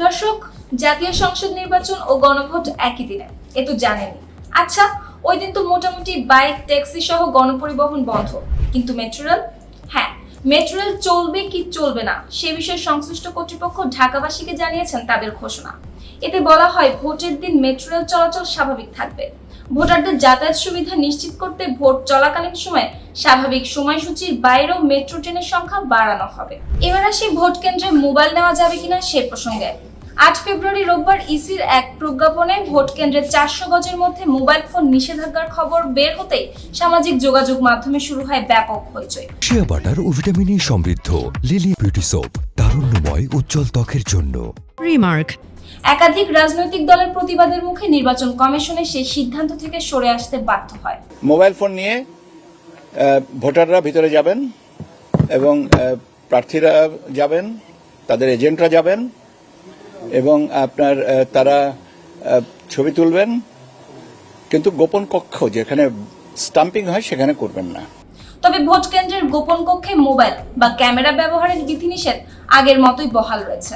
দর্শক, জাতীয় সংসদ নির্বাচন ও গণভোট একই দিনে, এ তো জানেনই। আচ্ছা, ওই দিন তো মোটামুটি বাইক, ট্যাক্সি সহ গণপরিবহন বন্ধ, কিন্তু মেট্রো রেল? হ্যাঁ, মেট্রো রেল চলবে কি চলবে না সে বিষয়ে সংশ্লিষ্ট কর্তৃপক্ষ ঢাকাবাসীকে জানিয়েছেন তাদের ঘোষণা। এতে বলা হয়, ভোটের দিন মেট্রো রেল চলাচল স্বাভাবিক থাকবে। ভোটারদের যাতায়াত সুবিধা নিশ্চিত করতে ভোট চলাকালীন সময়ে স্বাভাবিক সময়সূচির বাইরেও মেট্রো ট্রেনের সংখ্যা বাড়ানো হবে। এবার আসি ভোট কেন্দ্রে মোবাইল নেওয়া যাবে কিনা সে প্রসঙ্গে। ৮ ফেব্রুয়ারি রোববার ইসির এক প্রজ্ঞাপনে ভোট কেন্দ্রে ৪০০ গজের মধ্যে মোবাইল ফোন নিষেধাজ্ঞার খবর বের হতেই সামাজিক যোগাযোগ মাধ্যমে শুরু হয় ব্যাপক হইচই। শিয়া বাটার ও ভিটামিন ই সমৃদ্ধ লিলি বিউটি সোপ, তারুণ্যময় উজ্জ্বল ত্বকের জন্য। রিমার্ক। একাধিক রাজনৈতিক দলের প্রতিবাদের মুখে নির্বাচন কমিশনের সেই সিদ্ধান্ত থেকে সরে আসতে বাধ্য হয়। মোবাইল ফোন নিয়ে ভোটাররা ভিতরে যাবেন এবং প্রার্থীরা যাবেন, তাদের এজেন্টরা যাবেন এবং তারা ছবি তুলবেন, কিন্তু গোপন কক্ষ যেখানে স্টাম্পিং হয় সেখানে করবেন না। তবে ভোট কেন্দ্রের গোপন কক্ষে মোবাইল বা ক্যামেরা ব্যবহারের বিধিনিষেধ আগের মতোই বহাল রয়েছে।